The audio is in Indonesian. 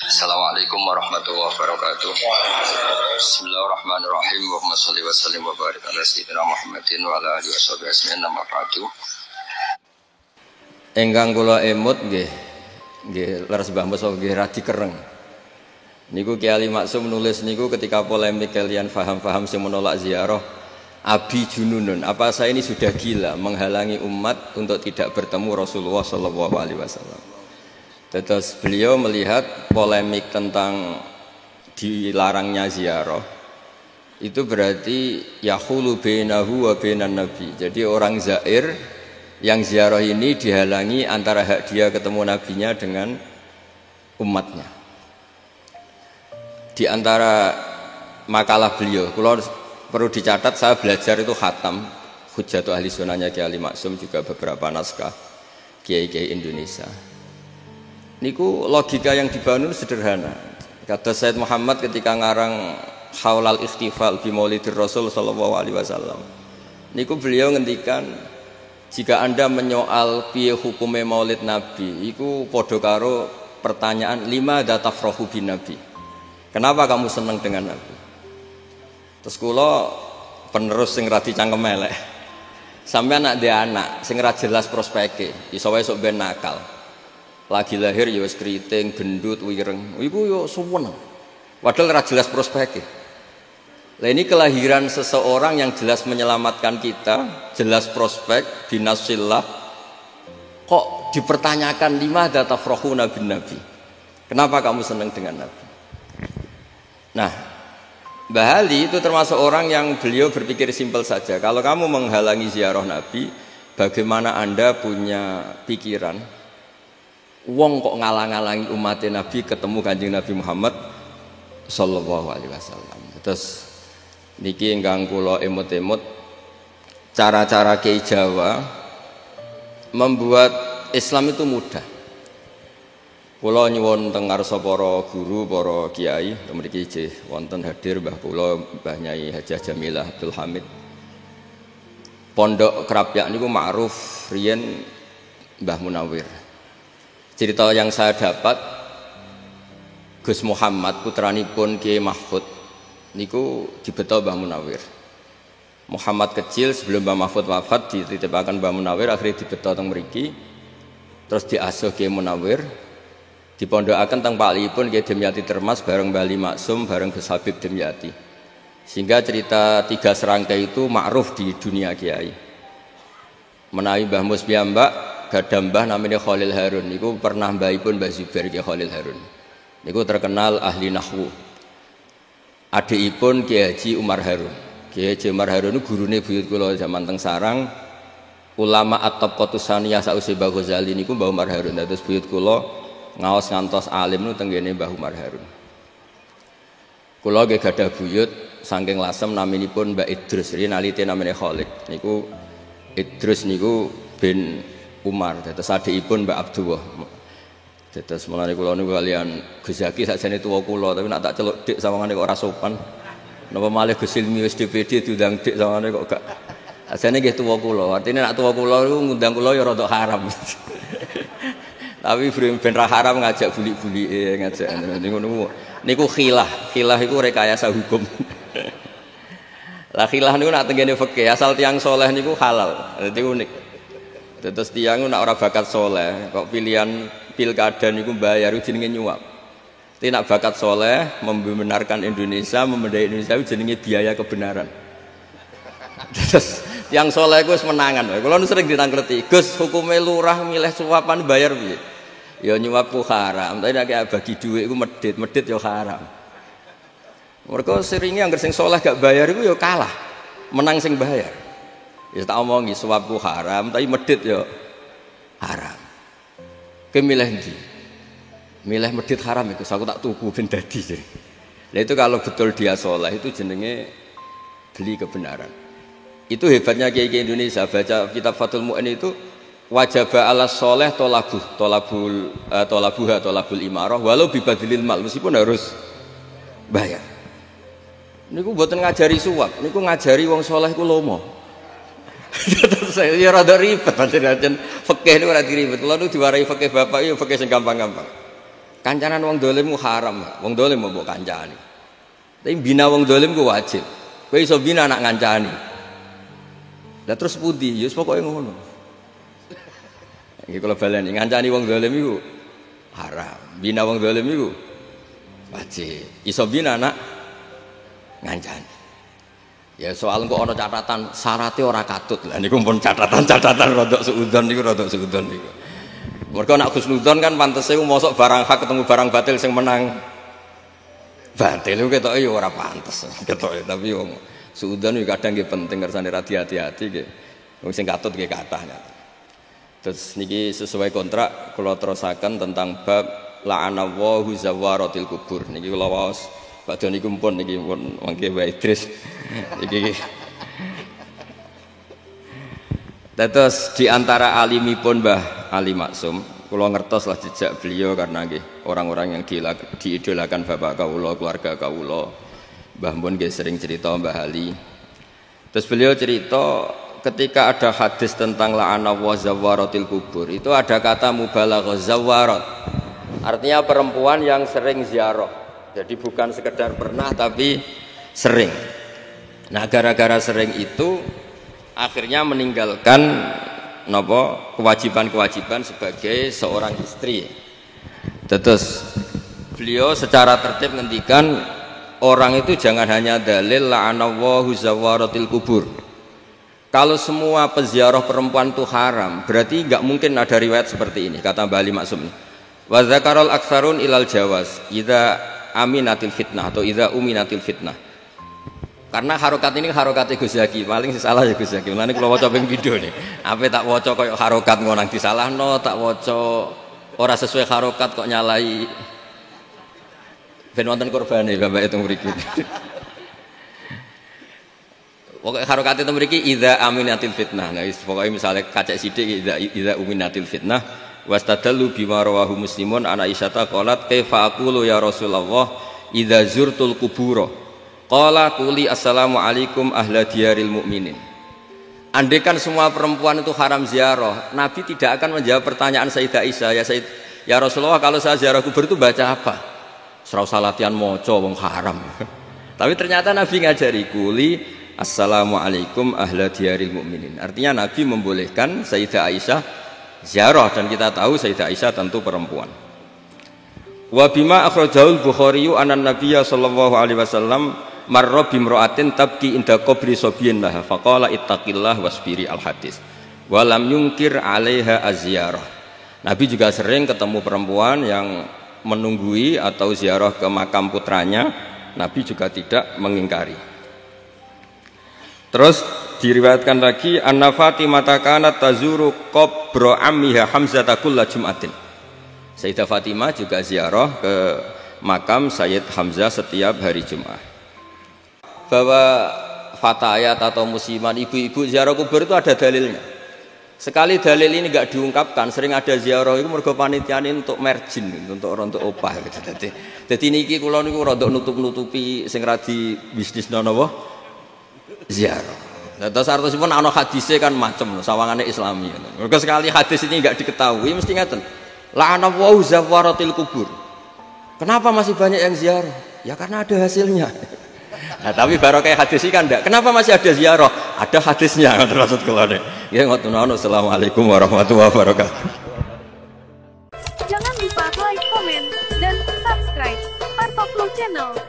Assalamualaikum warahmatullahi wabarakatuh. Bismillahirrahmanirrahim. Allahumma shalli wa sallim wa barik ala sayyidina Muhammadin wa ala alihi washabihi ajmain. Amma ba'du. Engkang kula emut nggih leres Mbah Musa nggih radi kereng. Niku Ki Ali Maksum nulis niku ketika polemik kalian faham-faham sing menolak ziarah Abi Jununun. Apa saya ini sudah gila menghalangi umat untuk tidak bertemu Rasulullah sallallahu alaihi wasallam. Terus beliau melihat polemik tentang dilarangnya ziarah itu berarti yahulu bainahu wa bainan nabi. Jadi orang zair yang ziarah ini dihalangi antara hak dia ketemu nabinya dengan umatnya. Di antara makalah beliau, kalau perlu dicatat, saya belajar itu khatam Hujjatul Ahli Sunnahnya Ki Ali Maksum, juga beberapa naskah kiai-kiai Indonesia. Niku logika yang dibangun sederhana. Kata Said Muhammad ketika ngarang Haulal Ikhtifal bi Maulidir Rasul sallallahu alaihi wasallam. Niku beliau ngendikan, jika Anda menyoal piye hukume Maulid Nabi, iku padha karo pertanyaan lima datafrahu bin Nabi. Kenapa kamu senang dengan Nabi? Terus kula penerus sing radi cangkem elek. Sampeyan anak dia anak sing ra jelas prospeke, iso wae sok ben nakal. Lagi lahir ya wis kriting, gendut, wireng. Iku yo suwen. Padahal ora jelas prospeke. Lah ini kelahiran seseorang yang jelas menyelamatkan kita, jelas prospek binasillah. Kok dipertanyakan lima datafrahuna bin Nabi? Kenapa kamu senang dengan Nabi? Nah, Mbah Ali itu termasuk orang yang beliau berpikir simpel saja. Kalau kamu menghalangi ziarah Nabi, bagaimana Anda punya pikiran wong kok ngalang-alangi umat Nabi ketemu Kanjeng Nabi Muhammad sallallahu alaihi wasallam. Terus niki ingkang kula emut-emut cara-cara Kiai Jawa membuat Islam itu mudah. Kula nyuwun teng ngarsa para guru, para kiai, mriki nggih wonten hadir Mbah kula Mbah Nyai Hajah Jamilah Abdul Hamid. Pondok Krapyak niku ma'ruf riyen Mbah Munawir. Cerita yang saya dapat, Gus Muhammad putranipun Kiai Mahfud niku dibeto Mbah Munawir. Muhammad kecil sebelum Mbah Mahfud wafat dititipaken Mbah Munawir, akhirnya dibeto teng mriki. Terus diasuh Kiai Munawir, dipondokaken teng pakipun Kiai Demyati Termas bareng Mbah Ali Maksum bareng Gus Habib Demyati. Sehingga cerita tiga serangkai itu ma'ruf di dunia kiai. Menawi Mbah Mus piyambak gadah mbah namanya Khalil Harun, niku pernah mbahipun Mbah Zubair Ki Khalil Harun. Niku terkenal ahli nahwu. Adikipun Ki Haji Umar Harun. Ki Haji Umar Harun niku gurune buyut kula zaman teng Sarang. Ulama at-Tabaqatus Tsaniyah sausé Mbah Ghazali niku Mbah Umar Harun. Terus buyut kula ngaos ngantos alim niku tenggene Mbah Umar Harun. Kula nggih gadah buyut saking lasem naminipun Mbak Idrus. Riyen alite namanya Khalid. Niku Idrus niku bin Umar, terus adikipun Mbak Abdullah. Terus mulane kula niku kalian Gus Zaki sakjane tuwa kula, tapi nak tak celuk dik sawangane kok ora sopan. Napa malih Gus Ilmi wis DPD diundang dik sawangane kok gak. Sakjane nggih tuwa kula. Artine nak tuwa kula niku ngundang kula ya rada haram. Tapi ben ra haram ngajak bulik-bulike ngajak niku khilah. Khilah iku rekayasa hukum. Lah khilah niku nak tengene fikih, asal tiyang saleh niku halal. Dadi unik. Terus tiang nak ora bakat soleh, kok pilihan pilkada niku bayar jenenge nyuap. Tapi nak bakat soleh, membenarkan Indonesia, memendai Indonesia jenenge biaya kebenaran. Terus tiang soleh gue menangan. Kalau nu sering ditangkleti, Gus hukumnya lurah milih suapan bayar piye? Ya nyuap ku haram, tapi nek bagi duit iku medit ya haram. Mereka seringnya angger sing soleh gak bayar iku ya kalah, menang sing bayar. Ya tak omongi suapku haram, tapi medit ya haram. Kemilih ndi? Milih medit haram itu, aku tak tuku ben dadi. Nah itu kalau betul dia soleh itu jenenge beli kebenaran. Itu hebatnya kiai-kiai Indonesia. Baca kitab Fathul Mu'in itu wajaba ala soleh tolabul imarah walau bibadilil mal, meskipun harus bayar. Niku mboten ngajari suap, niku ngajari wong soleh ku lomo. Saya ya rada ribet pancen fikih niku ora diribet. Kula niku diwarai fikih bapak ya fikih sing gampang-gampang. Kancanan wong dolim ku haram. Wong dolim mbok kancani. Tapi bina wong dolim ku wajib. Kowe iso bina anak ngancani. Lah terus pundi? Ya pokoke ngono. Iki kula baleni ngancani wong dolim iku haram. Bina wong dolim iku wajib. Iso bina anak ngancani. Ya soal kok ana catatan syaraté ora katut. Lah niku pun catatan rodok suudzon niku rodok suudzon niku. Mergo nek husnudzon kan pantese mosok barang hak ketemu barang batil sing menang. Batil iku ketoke ya ora pantes. Ketoke tapi wong suudzon iki kadang nggih penting kersane ra hati-hati nggih. Wong sing katut nggih kathah. Terus niki sesuai kontrak kula terusaken tentang bab la'anallahu zawaratil kubur. Niki kula waos badhe niku pun niki pun mangke wae Idris. Iki. Terus di antara alimipun Mbah Ali Maksum, kula ngertos lah jejak beliau karena nggih orang-orang yang diidolakan bapak kawula, keluarga kawula. Mbah Mun nggih sering cerita Mbah Ali. Terus beliau cerita ketika ada hadis tentang la'ana wa zawaratil kubur, itu ada kata mubalaghah zawarat. Artinya perempuan yang sering ziarah. Jadi bukan sekedar pernah tapi sering. Nah, gara-gara sering itu akhirnya meninggalkan kewajiban-kewajiban sebagai seorang istri. Terus beliau secara tertib ngendikan orang itu jangan hanya dalil la'anallahu zawaratil kubur. Kalau semua peziarah perempuan itu haram, berarti nggak mungkin ada riwayat seperti ini, kata Mbah Ali Maksum. Wa dzakarul aktsarun ilal jawaz idza aminatil fitnah atau idza uminatil fitnah. Karena harokat ini harokat Gus Zaki, paling salah ya Gus Zaki. Mulane kula waca ping video nih. Apa tak waca koyo harokat ngonang disalahno, tak waca ora sesuai harokat kok nyalai. Ben wonten kurbane Bapak itu mriki. Pokoke harokat itu mriki idza aminatil fitnah. Nah, pokoke misale kacek sithik idza uminatil fitnah wastadallu bima rawahu muslimun ana Aisyah qalat kaifa aqulu ya Rasulullah idza zurtul kubura. Qala quli assalamu alaikum ahla diyaril mu'minin. Andaikan semua perempuan itu haram ziarah, Nabi tidak akan menjawab pertanyaan Sayyidah Aisyah, ya Rasulullah kalau saya ziarah kubur itu baca apa? Serau salatian moco wong haram. Tapi ternyata Nabi ngajari quli assalamu alaikum ahla diyaril mu'minin. Artinya Nabi membolehkan Sayyidah Aisyah ziarah dan kita tahu Sayyidah Aisyah tentu perempuan. Wa bima akhrajahul Bukhari anan Nabiyya sallallahu alaihi wasallam marra bimra'atin tabki inda qabri sabiyyin laha faqala ittaqillah wasbiri al hadis wa lam yunkir 'alaiha az-ziyarah. Nabi juga sering ketemu perempuan yang menunggui atau ziarah ke makam putranya, Nabi juga tidak mengingkari. Terus diriwayatkan lagi anna Fatimah kanat tazuru qabra ammiha Hamzah kulla jum'atin. Sayyidah Fatimah juga ziarah ke makam Sayyid Hamzah setiap hari Jumat. Bahwa fatayat atau musiman ibu-ibu ziarah kubur itu ada dalilnya. Sekali dalil ini enggak diungkapkan, sering ada ziarah itu mergo panitiane untuk margin, untuk opah gitu. Dadi niki kula niku rada nutup-nutupi sing ra di bisnisno napa ziarah. Nah, terus artosipun ana hadise kan macem sawangane Islami. Mergo sekali hadis ini enggak diketahui mesti ngaten. La'ana wa zawaratil kubur. Kenapa masih banyak yang ziarah? Ya karena ada hasilnya. Nah, tapi baru kayak hadis ini kan enggak. Kenapa masih ada ziarah? Ada hadisnya. Maksud kula nek. Ya ngoten. Assalamualaikum warahmatullahi wabarakatuh. Jangan lupa like, komen, dan subscribe Parpoplo Channel.